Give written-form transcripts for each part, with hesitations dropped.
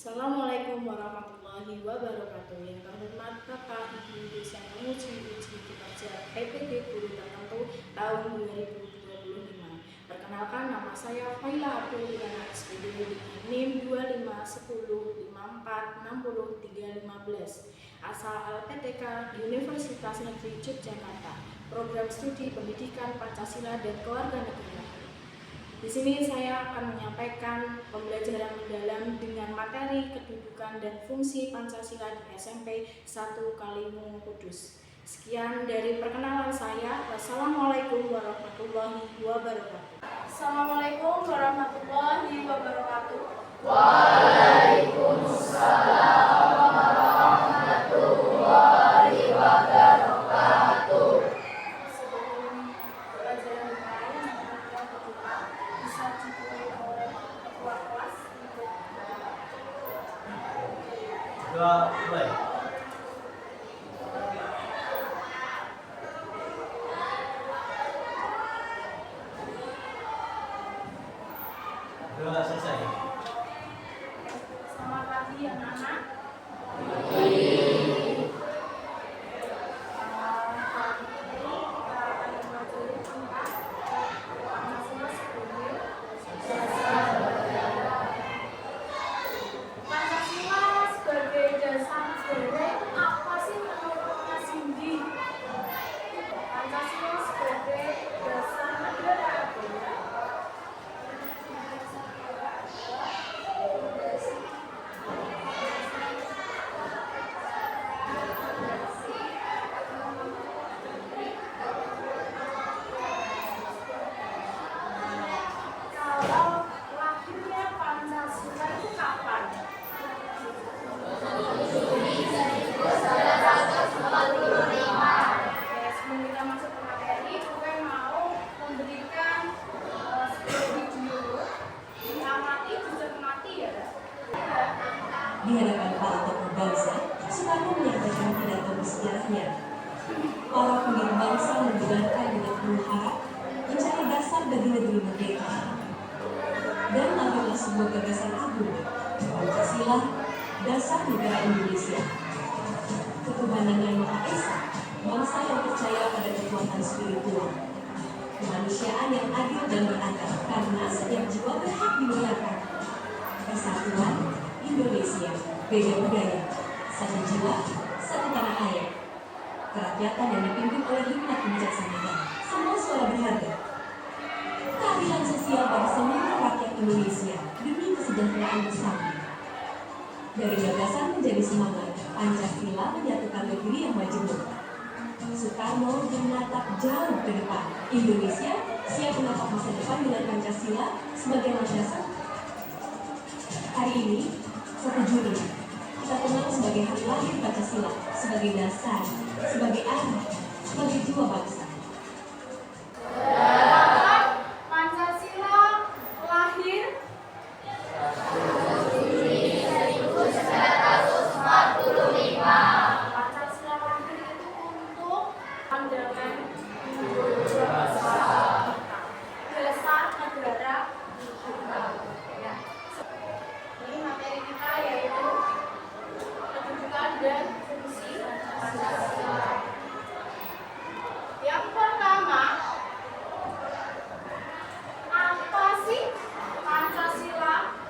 Assalamualaikum warahmatullahi wabarakatuh. Yang terhormat Bapak Ibu dosen menguji kinerja PPT Guru Tertentu tahun 2025. Perkenalkan, nama saya Faila Abdul Irana SPD dengan NIM 251054600315. Asal LPTK Universitas Negeri Yogyakarta. Program Studi Pendidikan Pancasila dan Kewarganegaraan. Di sini saya akan menyampaikan pembelajaran mendalam dengan materi kedudukan dan fungsi Pancasila di SMP 1 Kaliwungu Kudus. Sekian dari perkenalan saya. Wassalamualaikum warahmatullahi wabarakatuh. Assalamualaikum warahmatullahi wabarakatuh. Waalaikumsalam warahmatullahi wabarakatuh. Sebelum pelajaran dimulai, yang kedua bisa dimulai oleh ketua kelas untuk Mulai. Selesai. selamat pagi anak-anak. Pancasila sebagai dasar negara itu apa sih menurut Mas Cindy? Pancasila sebagai dasar negara kalau lahirnya Pancasila itu kapan? Oke, sebelum kita masuk ke materi, gue mau memberikan sebuah video diamati dicermati ya. Di hadapan para tokoh bangsa, Soekarno menyampaikan pidato bersejarahnya. Para pemimpin bangsa mendengarkan dengan penuh harap mencari dasar bagi negeri merdeka. Dan lahirlah sebuah gagasan agung, Pancasila, dasar negara Indonesia. Ketuhanan yang Maha Esa, bangsa yang percaya pada kekuatan spiritual, kemanusiaan yang adil dan beradab karena setiap jiwa berhak dimuliakan. Persatuan Indonesia, beda budaya, satu jiwa, satu tanah air. Kerakyatan yang dipimpin oleh hikmat kebijaksanaan, semua suara berharga. Keadilan sosial bagi seluruh rakyat Indonesia demi kesejahteraan bersama. Dari gagasan menjadi semangat, Pancasila menyatukan negeri yang majemuk. Soekarno menatap jauh ke depan. Indonesia siap menatap masa depan dengan Pancasila sebagai landasan. Hari ini, 1 Juni, kita kenal sebagai hari lahir Pancasila, sebagai dasar, sebagai arah, sebagai jiwa bangsa. Pancasila lahir Pancasila lahir itu untuk pandangan dasar negara kita. Ya. Ini materi kita yaitu kedudukan dan fungsi Pancasila. Yang pertama, apa sih Pancasila?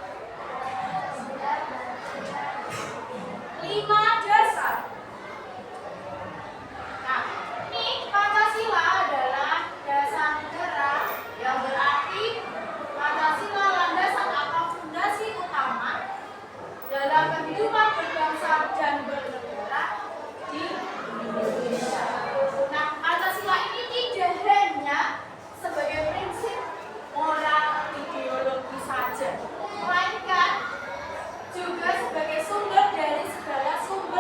5 dasar. Nah, ini Pancasila adalah dasar negara yang berarti Pancasila landasan atau fondasi utama dalam kehidupan berbangsa dan bernegara di Indonesia. Nah, Pancasila ini tidak hanya sebagai prinsip moral ideologi saja, melainkan juga sebagai sumber dari segala sumber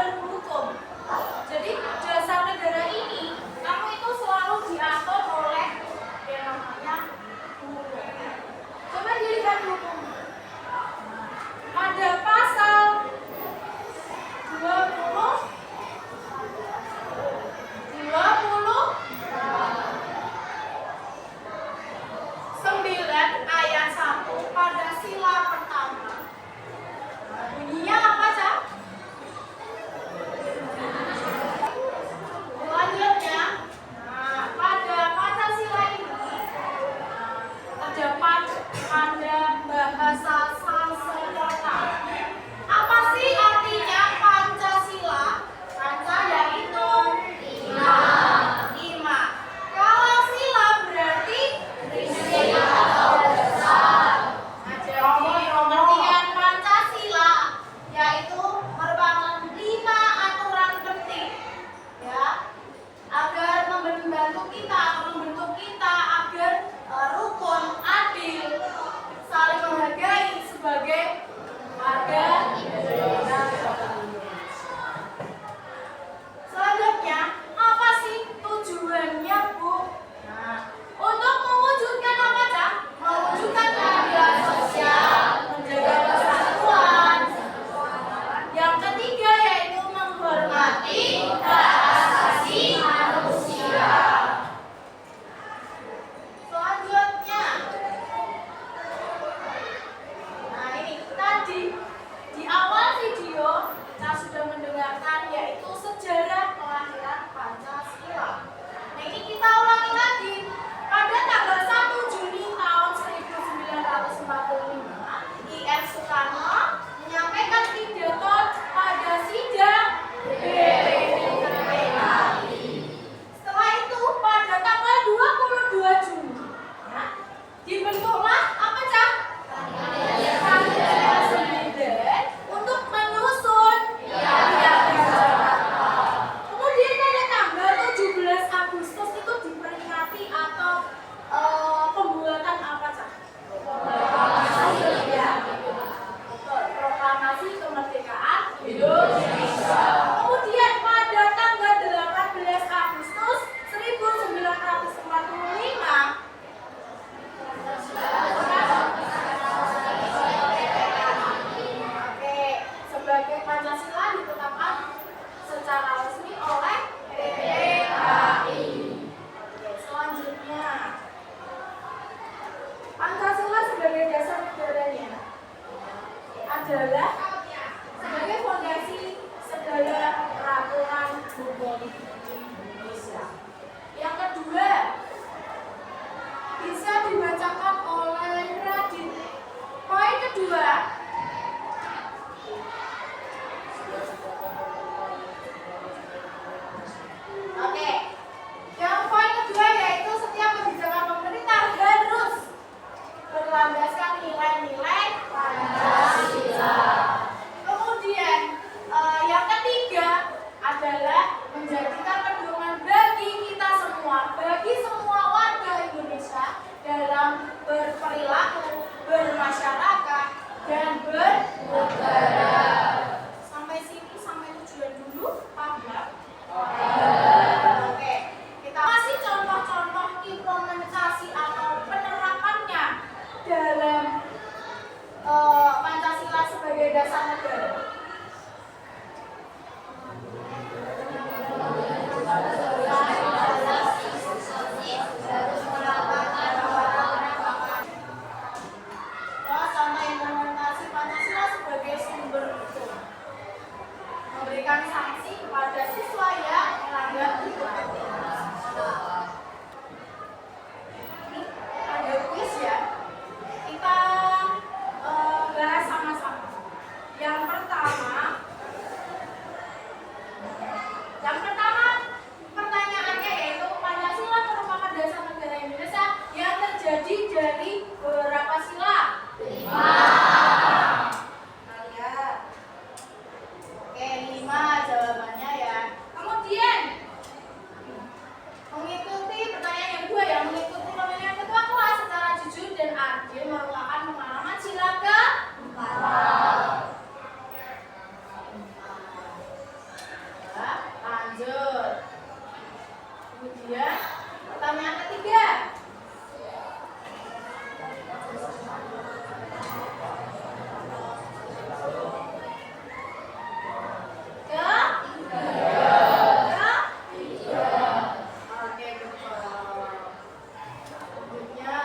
sebagai fondasi segala peraturan hukum Indonesia. Yang kedua, bisa dibacakan oleh Radit. Poin kedua, oke. Yang poin kedua yaitu setiap kebijakan pemerintah harus berlandaskan nilai-nilai Pancasila. Kemudian yang ketiga adalah menjadikan pedoman bagi kita semua, bagi semua warga Indonesia dalam berperilaku, bermasyarakat, dan bernegara. Sampai sini, sampai tujuan dulu, paham? Oke, kita kasih contoh-contoh implementasi atau penerapannya dalam Pancasila sebagai dasar negara. Contoh implementasi Pancasila sebagai sumber hukum. Memberikan sanksi kepada siswa yang melanggar hukum. Ini ada kuis ya. Kita bahas sama-sama. Yang pertama pertanyaannya yaitu Pancasila merupakan dasar negara Indonesia yang terjadi dari beberapa sila. 5. Lihat. Oke, 5 jawabannya ya. Kemudian mengikuti pertanyaan yang kedua ya, mengikuti pemilihan ketua kelas secara jujur dan adil merupakan pengalaman sila ke-4. Lanjut. Kemudian pertanyaan ketiga. Oke, betul. Selanjutnya.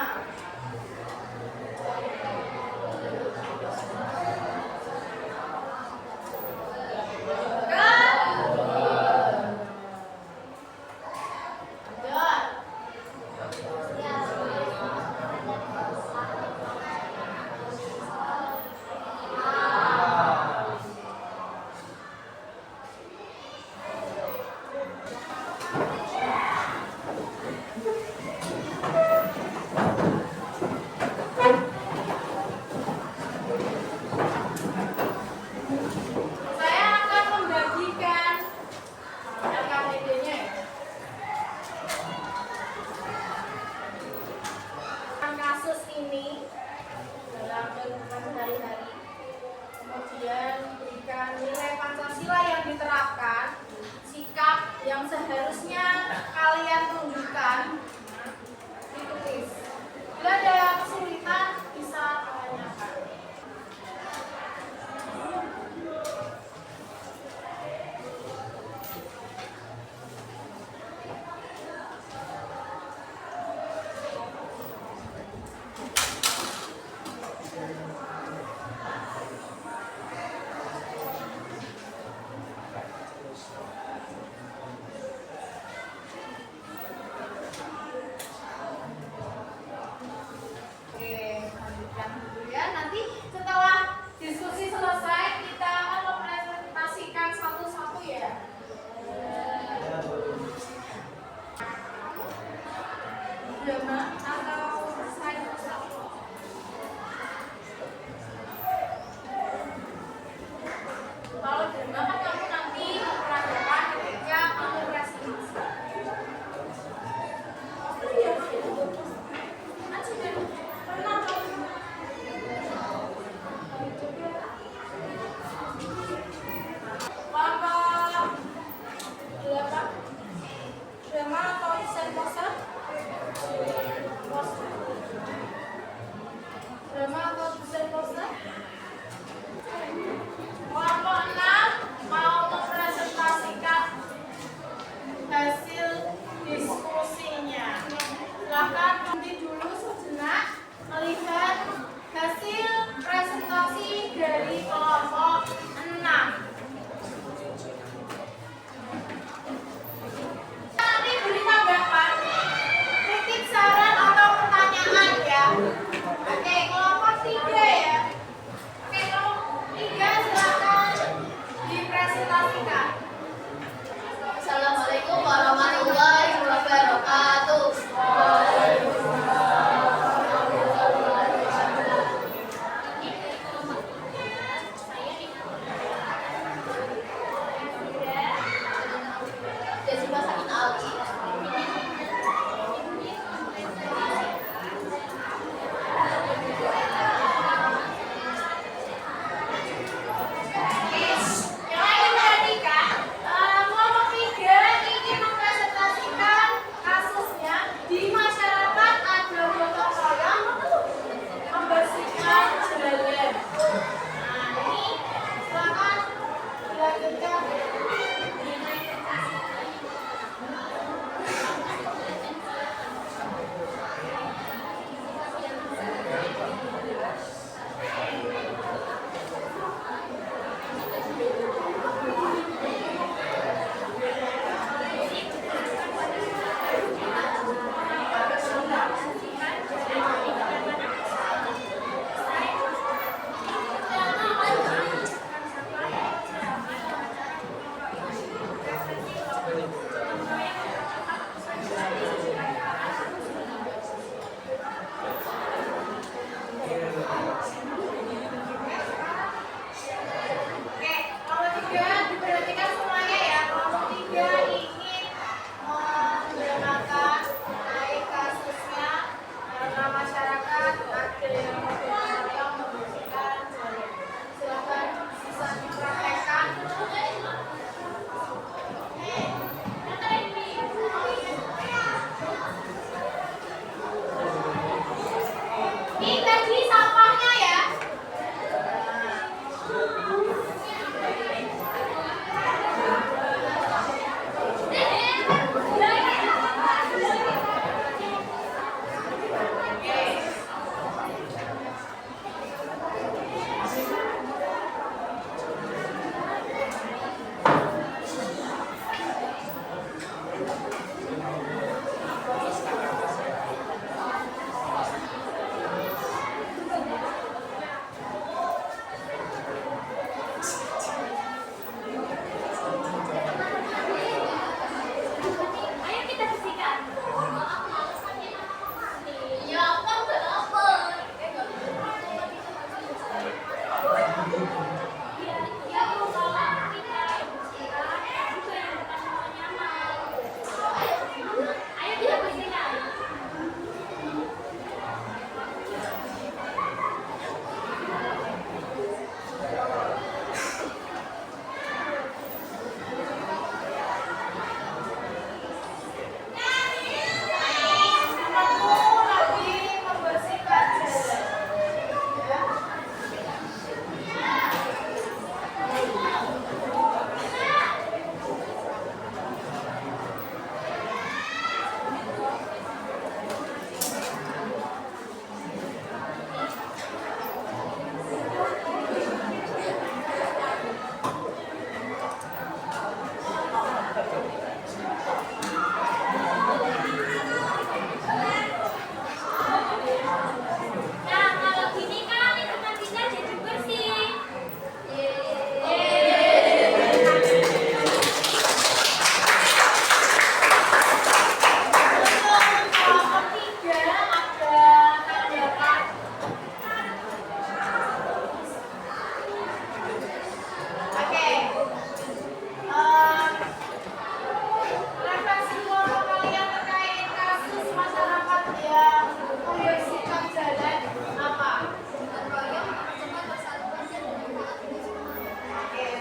Saya akan membagikan LKPD-nya ya. Kasus ini dalam kehidupan sehari-hari. Kemudian berikan nilai Pancasila yang diterapkan, sikap yang seharusnya kalian tunjukkan, ditulis. Bila ada kesulitan bisa tanyakan.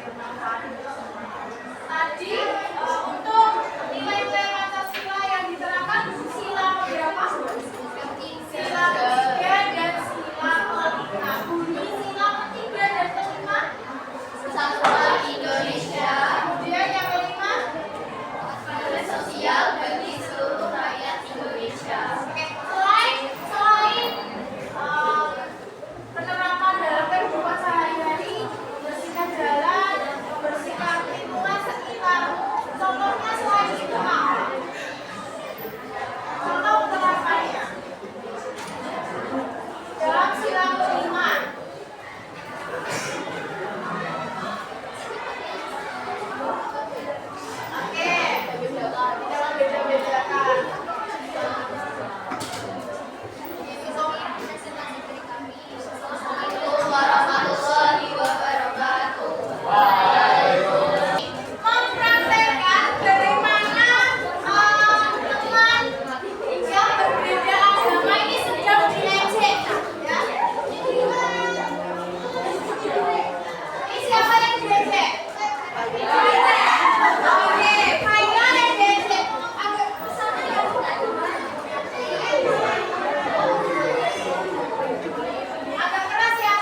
bermanfaat untuk semua. Tadi untuk nilai-nilai Pancasila yang diterapkan sila berapa? Sila ketiga dan sila kelima. Bunyi sila ketiga dan kelima. Persatuan Indonesia, Kemudian yang kelima. keadilan sosial bagi seluruh rakyat Indonesia. Oke, selain penerapan dalam kehidupan sehari-hari, membersihkan jalan, membersihkan lingkungan sekitarmu, contohnya selain itu apa? Contoh penerapannya dalam sila kelima. Oke, jangan beda-bedakan. Assalamualaikum warahmatullahi wabarakatuh. Mempraktekkan bagaimana teman yang berbeda agama ini sedang dilecehkan, ya. Ini siapa yang dileceh? Oke, Haikal yang dileceh. Agak besar ya. Agak keras ya.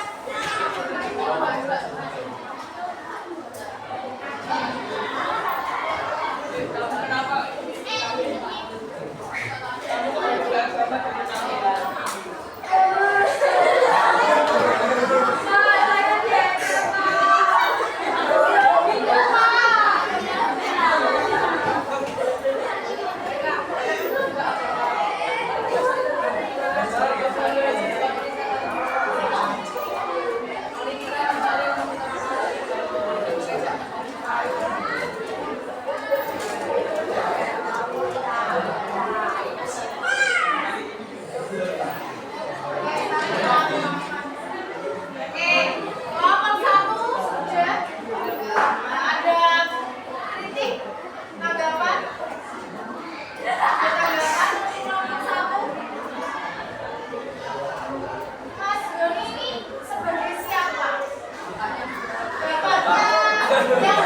Oke, kelompok satu sudah ada kritik tanggapan. Ada tanggapan untuk kelompok satu. Mas Doni ini sebagai siapa? Bapaknya yang